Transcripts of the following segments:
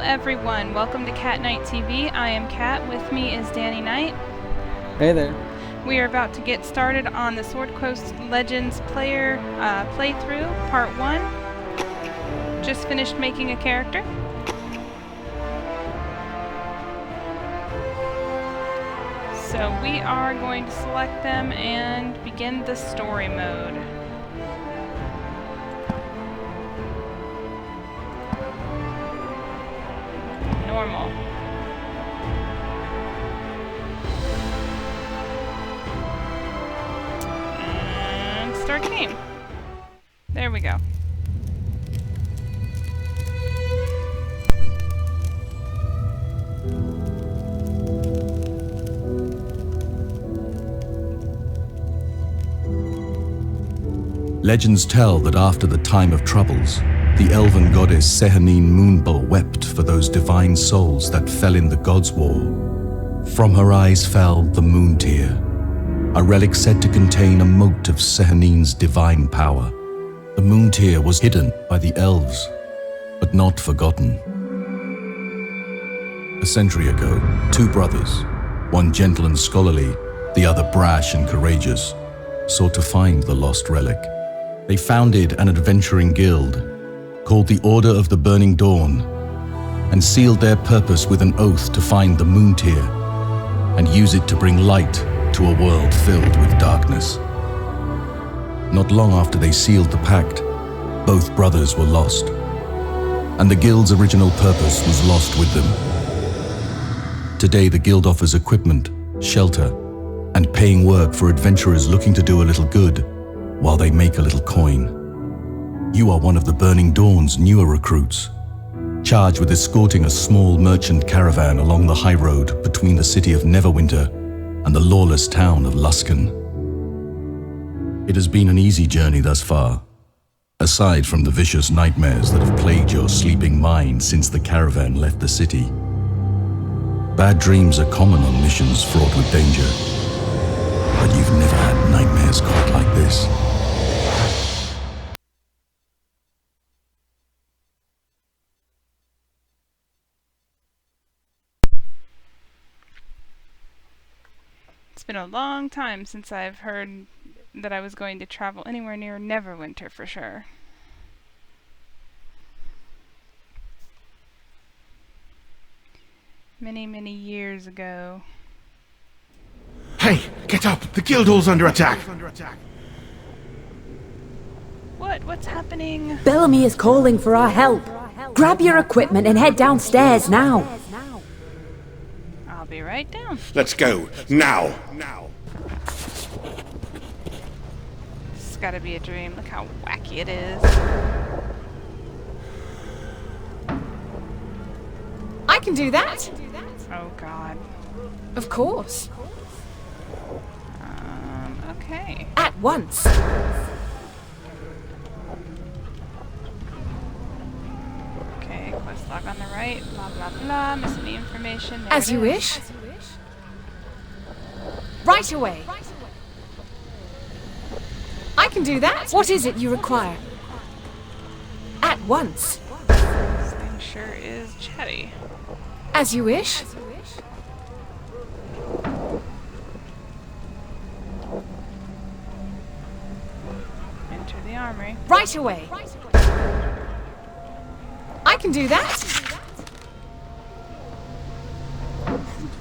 everyone, welcome to Cat Knight TV. I am Cat, with me is Danny Knight. Hey there. We are about to get started on the Sword Coast Legends playthrough, part 1. Just finished making a character. So we are going to select them and begin the story mode. Normal. And start game. There we go. Legends tell that after the time of troubles, the elven goddess Sehanine Moonbull wept for those divine souls that fell in the Gods' War. From her eyes fell the moon tear, a relic said to contain a mote of Sehanine's divine power. The moon tear was hidden by the elves, but not forgotten. A century ago, two brothers, one gentle and scholarly, the other brash and courageous, sought to find the lost relic. They founded an adventuring guild called the Order of the Burning Dawn and sealed their purpose with an oath to find the moon tear and use it to bring light to a world filled with darkness. Not long after they sealed the pact, both brothers were lost, and the guild's original purpose was lost with them. Today the guild offers equipment, shelter, and paying work for adventurers looking to do a little good while they make a little coin. You are one of the Burning Dawn's newer recruits, charged with escorting a small merchant caravan along the high road between the city of Neverwinter and the lawless town of Luskan. It has been an easy journey thus far, aside from the vicious nightmares that have plagued your sleeping mind since the caravan left the city. Bad dreams are common on missions fraught with danger, but you've never had nightmares quite like this. It's been a long time since I've heard that I was going to travel anywhere near Neverwinter for sure. Many, many years ago. Hey, get up! The Guildhall's under attack! What's happening? Bellamy is calling for our help. Grab your equipment and head downstairs now. I'll be right down. Let's go, now! This has gotta be a dream. Look how wacky it is. I can do that. Oh god. Of course. Okay. At once. Okay, quest log on the right, blah blah blah, miss any information. There As it you is. wish. Right away. I can do that. What is it you require? At once. This thing sure is chatty. As you wish. Enter the armory. Right away. I can do that.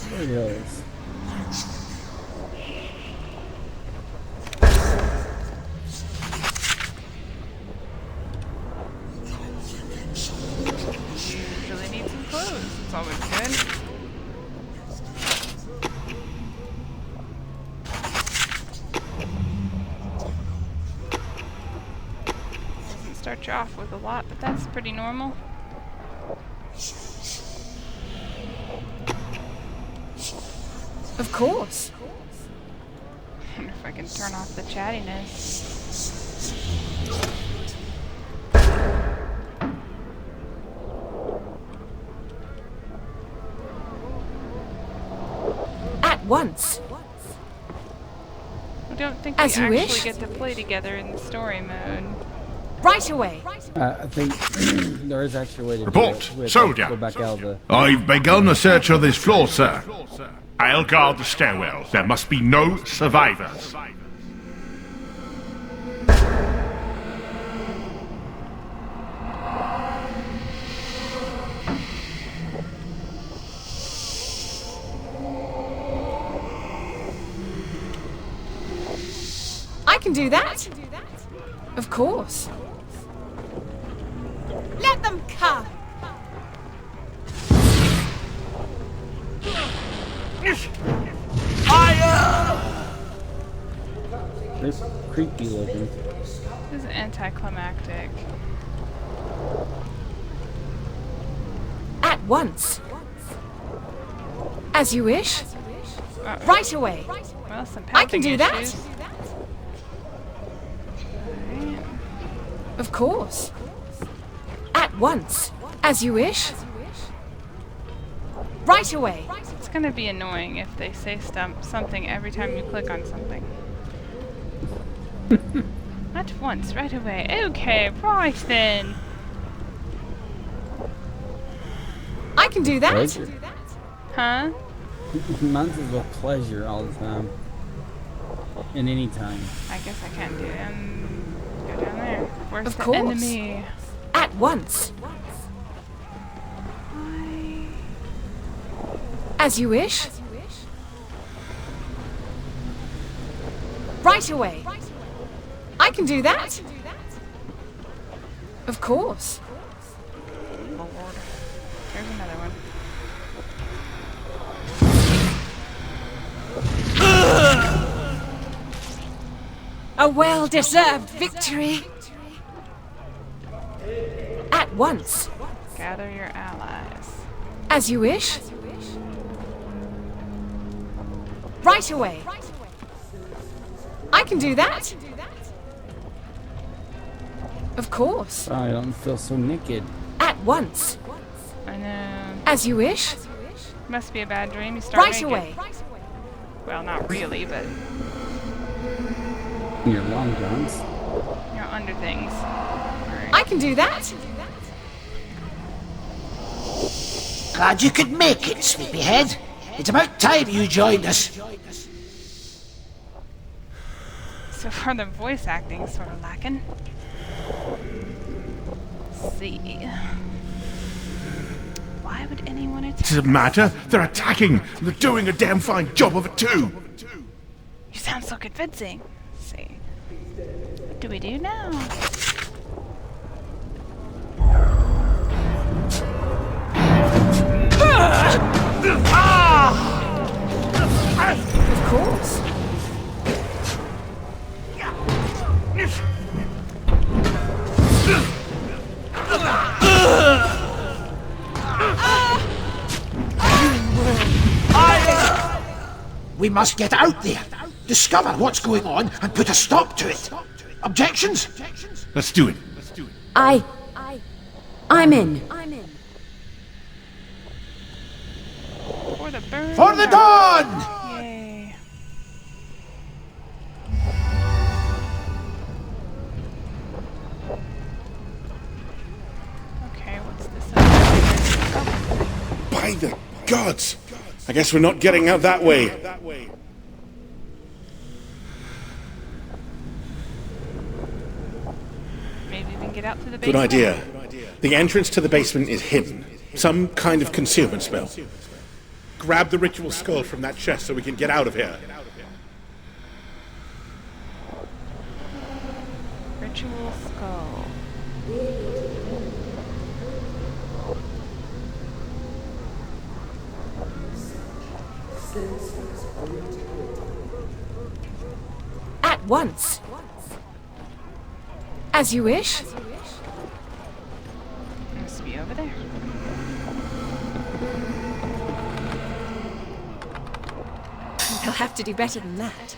There he goes. Usually need some clothes. It's always good. Doesn't start you off with a lot, but that's pretty normal. Of course. I wonder if I can turn off the chattiness. At once. I don't think As we you actually wish. get to play together in the story mode. Right away. I think there is actually a way to Report, do it. We have to soldier. Go back out of the... I've begun a search of this floor, sir. I'll guard the stairwell. There must be no survivors. I can do that. Of course. Let them come. They're creepy looking. This is anticlimactic. At once. As you wish. Right away. Well, some I can pamping do that. issues. Alright. Of course. At once. As you wish. Right away. It's gonna be annoying if they say something every time you click on something. At once, right away. Okay, right then. I can do that. Pleasure. Huh? Mine's is with pleasure all the time. And any time. I guess I can't do it. Go down there. Where's Of the course. enemy? At once. As you wish. Right away. I can do that. Of course. Lord. There's another one. A well-deserved victory. At once. Gather your allies. As you wish. Right away. I can do that. Of course. Oh, I don't feel so naked. At once. I know. As you wish. Must be a bad dream. You start Right naked. away. Well, not really, but Your long johns. you're under things. Alright. I can do that. Glad you could make it, Sleepyhead. It's about time you joined us. So far, the voice acting is sort of lacking. Let's see. Why would anyone attack? Does it matter? They're attacking. They're doing a damn fine job of it too. You sound so convincing. Let's see. What do we do now? Of course. We must get out there, discover what's going on, and put a stop to it. Objections? Let's do it. I'm in. For the burn. For the dawn! Yay. Okay, what's this over here? By the gods! I guess we're not getting out that way. Maybe we can get out to the basement. Good idea. The entrance to the basement is hidden. Some kind of concealment spell. Grab the ritual skull from that chest so we can get out of here. Ritual skull. At once. As you wish. Must be over there. They'll have to do better than that.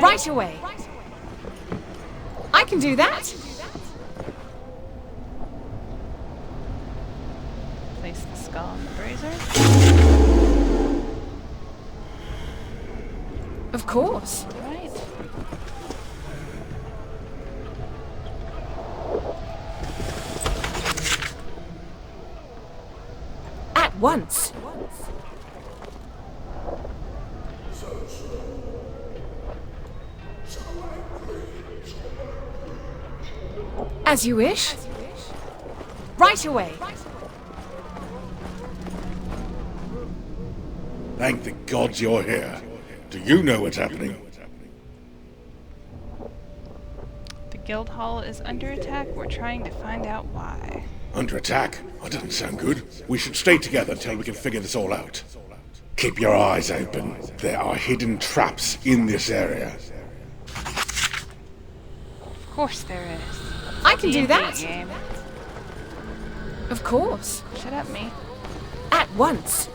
Right away. I can do that. Place the skull on the brazier. Of course. Right. once. As you wish. Right away. Thank the gods you're here. Do you know what's happening? The guild hall is under attack. We're trying to find out why. Under attack? That doesn't sound good. We should stay together until we can figure this all out. Keep your eyes open. There are hidden traps in this area. Of course there is. I can do D&D that. game. Of course. Shut up, me. At once.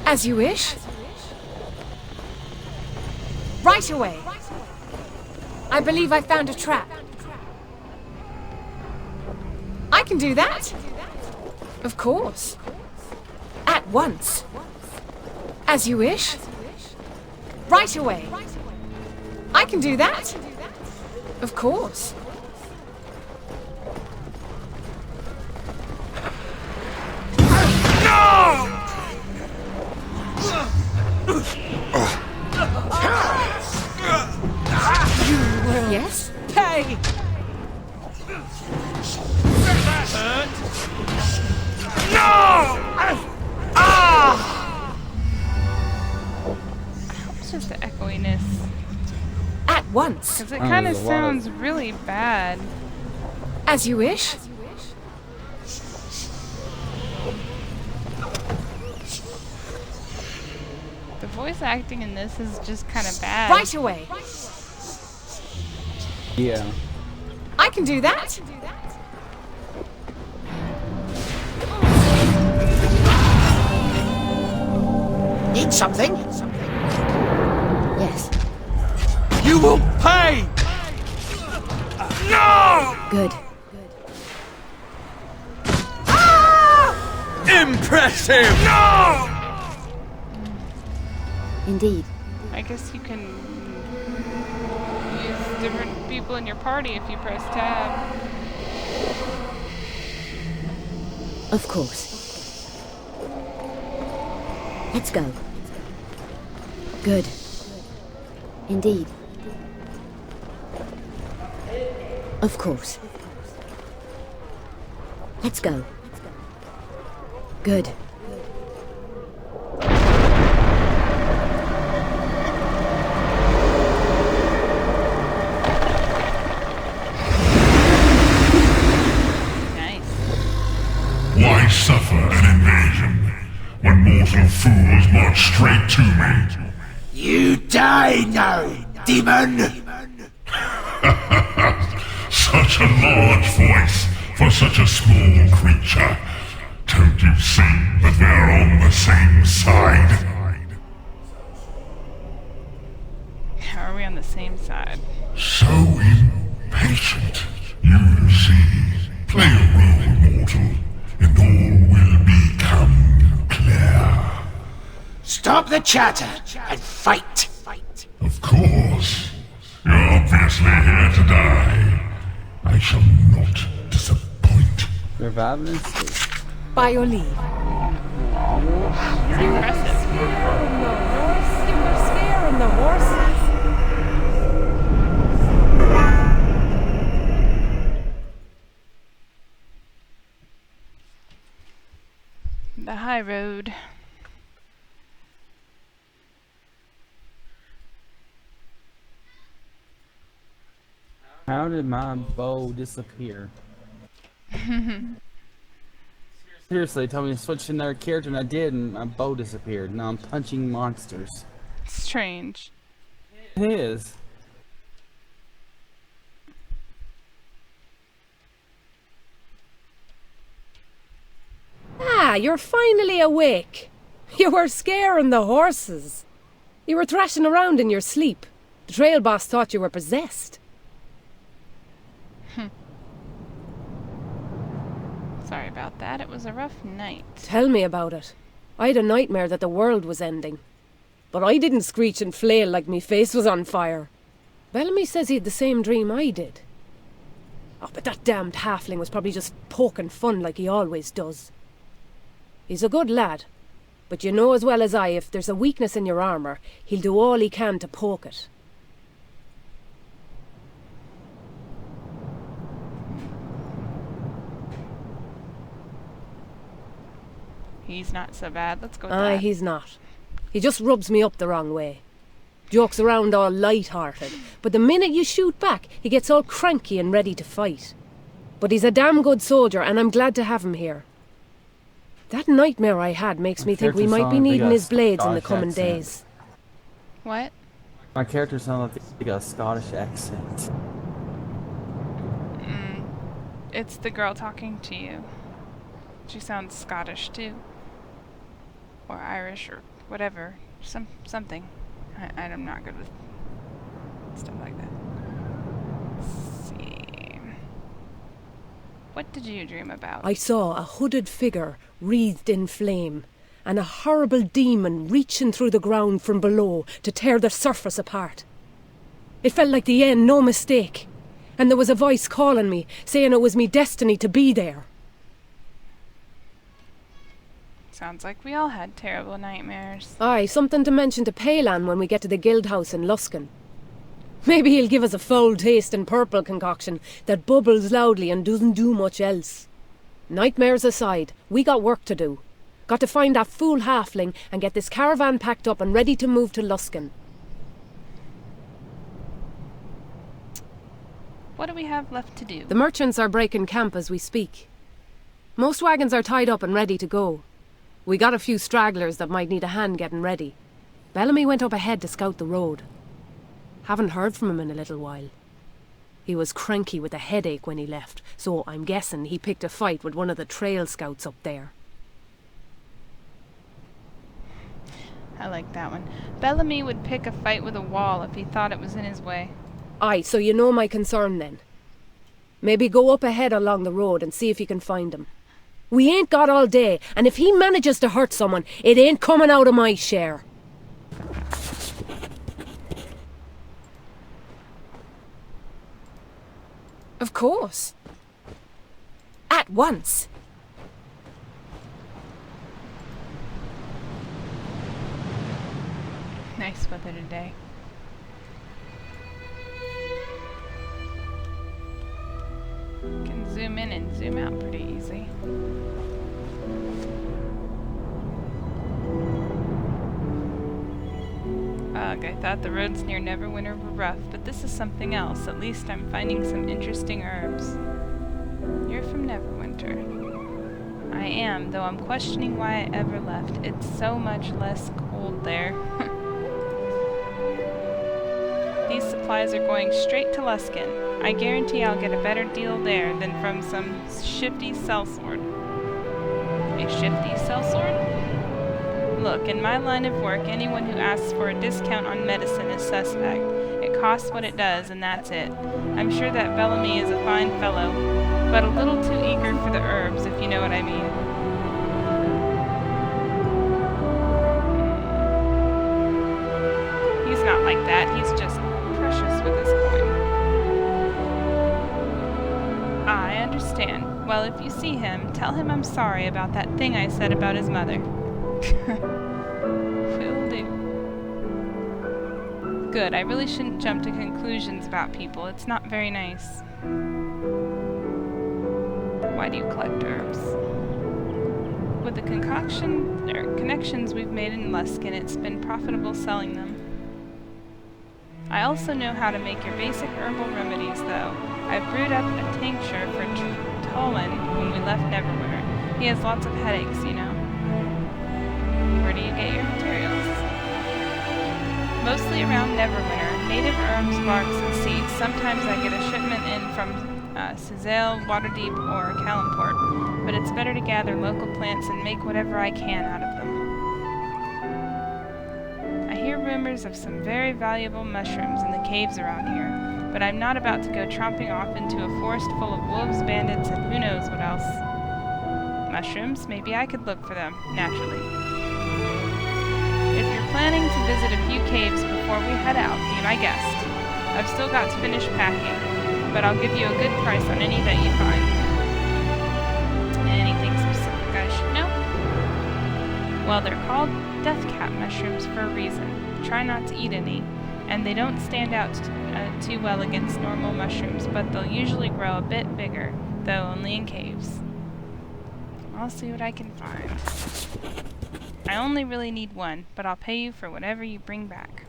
As you wish. Right away. I believe I found a trap. I can do that. Of course. At once. As you wish. Right away. I can do that. Of course. Yes? Pay! It's just the echoiness. At once. Because it Oh, kind of there's a lot of- sounds really bad. As you wish. The voice acting in this is just kind of bad. Right away. Yeah. I can do that. Need something? Yes. You will pay! Good. Impressive! Indeed. I guess you can use different people in your party if you press tab. Of course. Let's go. Good. Indeed. Of course. Let's go. Good. Nice. Why suffer an invasion when mortal fools march straight to me? You die now, demon! Such a large voice for such a small creature. Don't you see that we're on the same side? Are we on the same side? So impatient. You see, play a role, mortal, and all will become clear. Stop the chatter and fight! Of course. You're obviously here to die. I shall not disappoint. Revive and escape. By your leave. Impressive. Scaring the horses. The high road. How did my bow disappear? Seriously, tell me to switch another character and I did and my bow disappeared. Now I'm punching monsters. Strange. It is. Ah, you're finally awake. You were scaring the horses. You were thrashing around in your sleep. The trail boss thought you were possessed. Sorry about that. It was a rough night. Tell me about it. I had a nightmare that the world was ending. But I didn't screech and flail like me face was on fire. Bellamy says he had the same dream I did. Oh, but that damned halfling was probably just poking fun like he always does. He's a good lad. But you know as well as I, if there's a weakness in your armour, he'll do all he can to poke it. He's not so bad. Let's go with Aye, that. he's not. He just rubs me up the wrong way. Jokes around all light-hearted, but the minute you shoot back, he gets all cranky and ready to fight. But he's a damn good soldier, and I'm glad to have him here. That nightmare I had makes me think we might be needing his blades in the coming days. What? My character sounds like they got a Scottish accent. It's the girl talking to you. She sounds Scottish too. Or Irish or whatever. Something. I'm not good with stuff like that. Let's see. What did you dream about? I saw a hooded figure wreathed in flame, and a horrible demon reaching through the ground from below to tear the surface apart. It felt like the end, no mistake. And there was a voice calling me, saying it was me destiny to be there. Sounds like we all had terrible nightmares. Aye, something to mention to Palan when we get to the guild house in Luskan. Maybe he'll give us a foul taste in purple concoction that bubbles loudly and doesn't do much else. Nightmares aside, we got work to do. Got to find that fool halfling and get this caravan packed up and ready to move to Luskan. What do we have left to do? The merchants are breaking camp as we speak. Most wagons are tied up and ready to go. We got a few stragglers that might need a hand getting ready. Bellamy went up ahead to scout the road. Haven't heard from him in a little while. He was cranky with a headache when he left, so I'm guessing he picked a fight with one of the trail scouts up there. I like that one. Bellamy would pick a fight with a wall if he thought it was in his way. Aye, so you know my concern then. Maybe go up ahead along the road and see if you can find him. We ain't got all day, and if he manages to hurt someone, it ain't coming out of my share. Of course. At once. Nice weather today. Can zoom in and zoom out pretty easy. Ugh, I thought the roads near Neverwinter were rough, but this is something else. At least I'm finding some interesting herbs. You're from Neverwinter. I am, though I'm questioning why I ever left. It's so much less cold there. These supplies are going straight to Luskan. I guarantee I'll get a better deal there than from some shifty sellsword. A shifty sellsword? Look, in my line of work, anyone who asks for a discount on medicine is suspect. It costs what it does, and that's it. I'm sure that Bellamy is a fine fellow, but a little too eager for the herbs, if you know what I mean. He's not like that. He's just precious with his coin. I understand. Well, if you see him, tell him I'm sorry about that thing I said about his mother. Will do. Good, I really shouldn't jump to conclusions about people. It's not very nice. Why do you collect herbs? With the connections we've made in Luskan, it's been profitable selling them. I also know how to make your basic herbal remedies, though. I've brewed up a tincture for Tolan when we left Neverwinter. He has lots of headaches, you know. Where do you get your materials? Mostly around Neverwinter, native herbs, barks, and seeds. Sometimes I get a shipment in from Sizale, Waterdeep, or Calimport, but it's better to gather local plants and make whatever I can out of them. I hear rumors of some very valuable mushrooms in the caves around here, but I'm not about to go tromping off into a forest full of wolves, bandits, and who knows what else. Mushrooms? Maybe I could look for them, naturally. If you're planning to visit a few caves before we head out, be my guest. I've still got to finish packing, but I'll give you a good price on any that you find. Anything specific I should know? Well, they're called death cap mushrooms for a reason. Try not to eat any, and they don't stand out too well against normal mushrooms, but they'll usually grow a bit bigger, though only in caves. I'll see what I can find. I only really need one, but I'll pay you for whatever you bring back.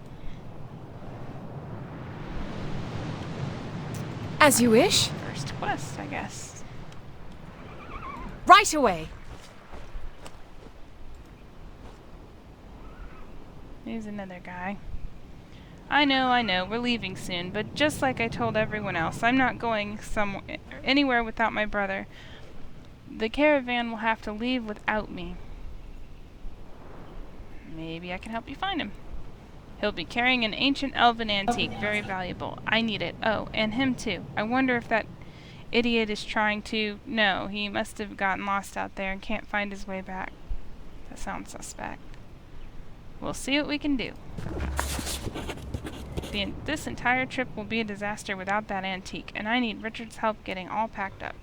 As you wish. First quest, I guess. Right away. Here's another guy. I know, we're leaving soon, but just like I told everyone else, I'm not going anywhere without my brother. The caravan will have to leave without me. Maybe I can help you find him. He'll be carrying an ancient elven antique, very valuable. I need it. Oh, and him too. I wonder if that idiot is trying to... No, he must have gotten lost out there and can't find his way back. That sounds suspect. We'll see what we can do. This entire trip will be a disaster without that antique, and I need Richard's help getting all packed up.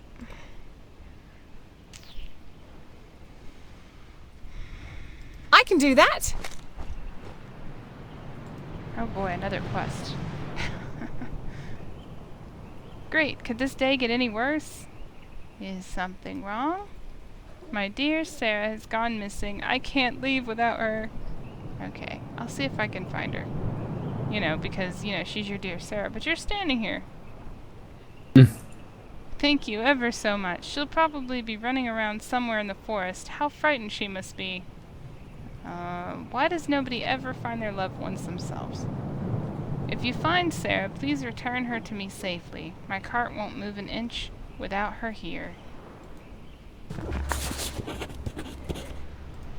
I can do that. Oh boy, another quest. Great, could this day get any worse? Is something wrong? My dear Sarah has gone missing. I can't leave without her. Okay, I'll see if I can find her. You know, because, you know, she's your dear Sarah, but you're standing here. Thank you ever so much. She'll probably be running around somewhere in the forest. How frightened she must be. Why does nobody ever find their loved ones themselves? If you find Sarah, please return her to me safely. My cart won't move an inch without her here.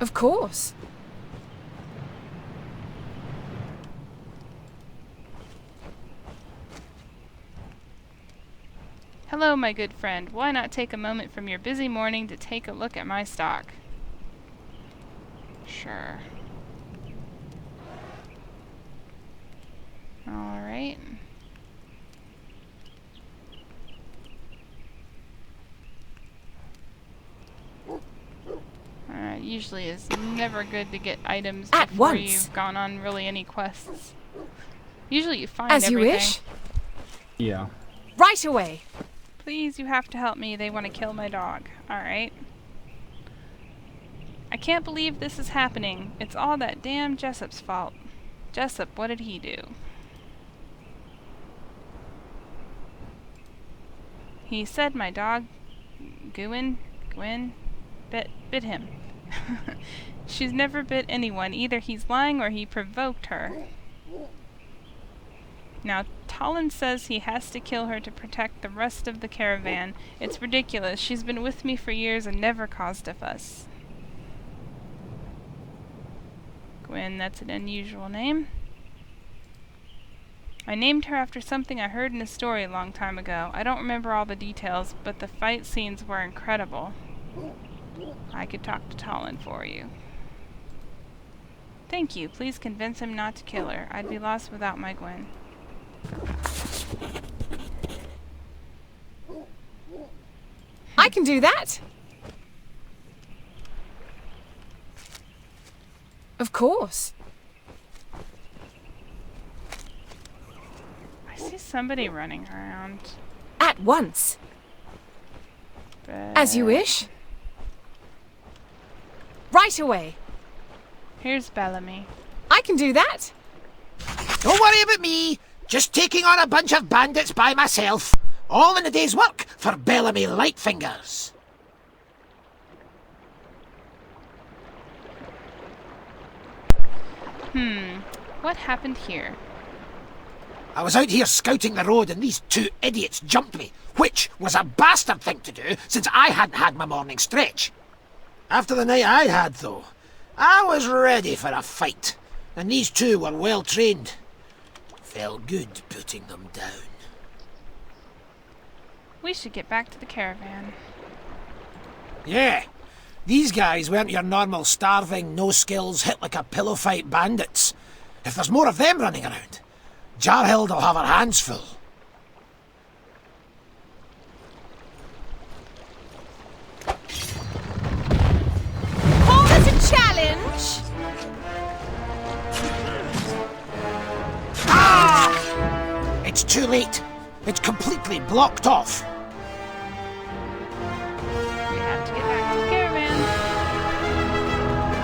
Of course. Hello, my good friend. Why not take a moment from your busy morning to take a look at my stock? Sure. Alright. Usually is never good to get items At before once. you've gone on really any quests. Usually you find As everything. you wish. Yeah. Right away. Please, you have to help me. They want to kill my dog. Alright. I can't believe this is happening. It's all that damn Jessup's fault. Jessup, what did he do? He said my dog, Gwen, bit him. She's never bit anyone. Either he's lying or he provoked her. Now, Talon says he has to kill her to protect the rest of the caravan. It's ridiculous. She's been with me for years and never caused a fuss. Gwen, that's an unusual name. I named her after something I heard in a story a long time ago. I don't remember all the details, but the fight scenes were incredible. I could talk to Talon for you. Thank you. Please convince him not to kill her. I'd be lost without my Gwen. I can do that. Of course. I see somebody running around. At once. But As you wish. Right away. here's Bellamy. I can do that. Don't worry about me. Just taking on a bunch of bandits by myself. All in a day's work for Bellamy Lightfingers. What happened here? I was out here scouting the road and these two idiots jumped me, which was a bastard thing to do since I hadn't had my morning stretch. After the night I had, though, I was ready for a fight, and these two were well trained. Felt good putting them down. We should get back to the caravan. Yeah, these guys weren't your normal starving, no skills, hit like a pillow fight bandits. If there's more of them running around, Jarhild will have her hands full. Call it a challenge. blocked off. We have to get back to the caravan.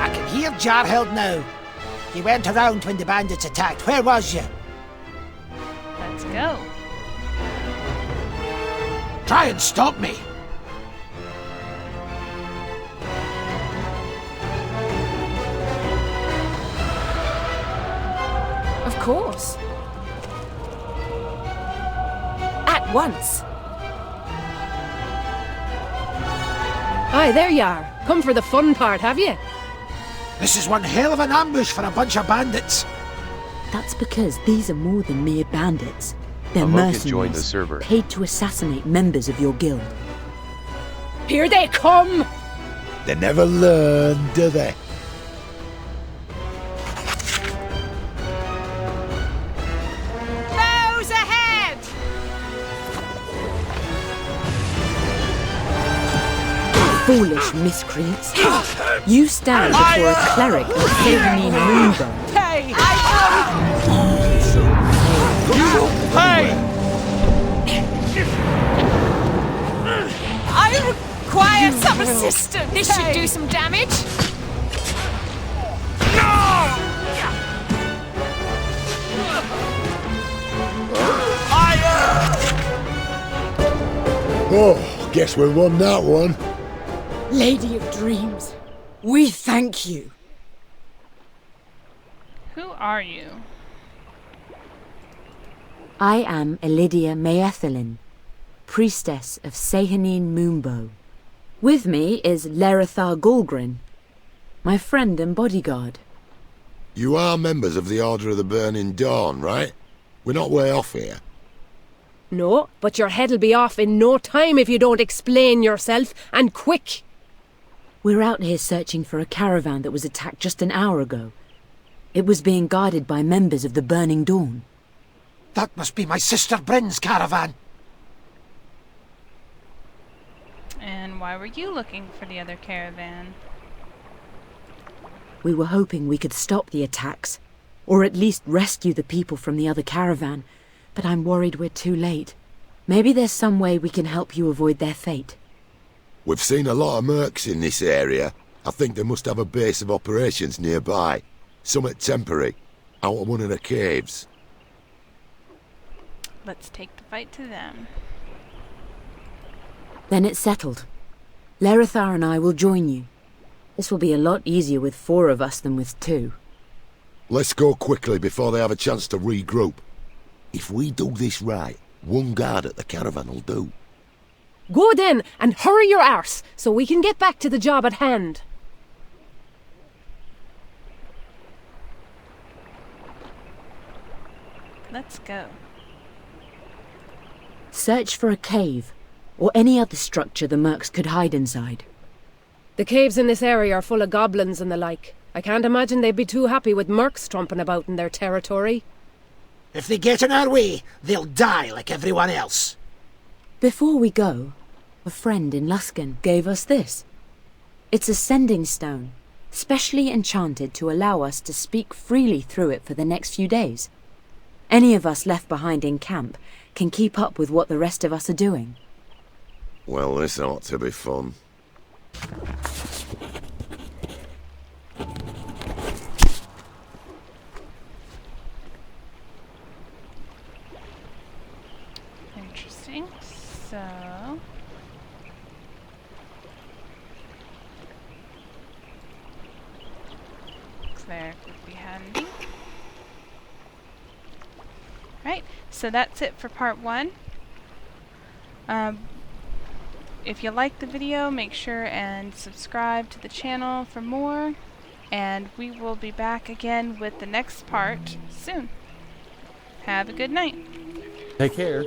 I can hear Jarhild now. You went around when the bandits attacked. Where was you? Let's go. Try and stop me. Of course. At once. Aye, there you are. Come for the fun part, have you? This is one hell of an ambush for a bunch of bandits. That's because these are more than mere bandits. They're A monk has joined the mercenaries, server. paid to assassinate members of your guild. Here they come! They never learn, do they? Foes ahead! Foolish miscreants. You stand before a cleric of Saganine Moonbow. Pay! I require some assistance! This should do some damage. Oh, guess we won that one. Lady of Dreams, we thank you. Who are you? I am Elidia Maethelin, priestess of Sahanine Moonbow. With me is Lerithar Golgrin, my friend and bodyguard. You are members of the Order of the Burning Dawn, right? We're not way off here. No, but your head'll be off in no time if you don't explain yourself, and quick! We're out here searching for a caravan that was attacked just an hour ago. It was being guarded by members of the Burning Dawn. That must be my sister Bryn's caravan. And why were you looking for the other caravan? We were hoping we could stop the attacks, or at least rescue the people from the other caravan, but I'm worried we're too late. Maybe there's some way we can help you avoid their fate. We've seen a lot of mercs in this area. I think they must have a base of operations nearby. Somewhat temporary, out of one of the caves. Let's take the fight to them. Then it's settled. Lerithar and I will join you. This will be a lot easier with 4 of us than with 2. Let's go quickly before they have a chance to regroup. If we do this right, one guard at the caravan will do. Go then, and hurry your arse, so we can get back to the job at hand. Let's go. Search for a cave, or any other structure the mercs could hide inside. The caves in this area are full of goblins and the like. I can't imagine they'd be too happy with mercs tromping about in their territory. If they get in our way, they'll die like everyone else. Before we go, a friend in Luskan gave us this. It's a sending stone, specially enchanted to allow us to speak freely through it for the next few days. Any of us left behind in camp can keep up with what the rest of us are doing. Well, this ought to be fun. Interesting. So... cleric would be handy. Right, so that's it for part 1. If you liked the video, make sure and subscribe to the channel for more, and we will be back again with the next part soon. Have a good night. Take care.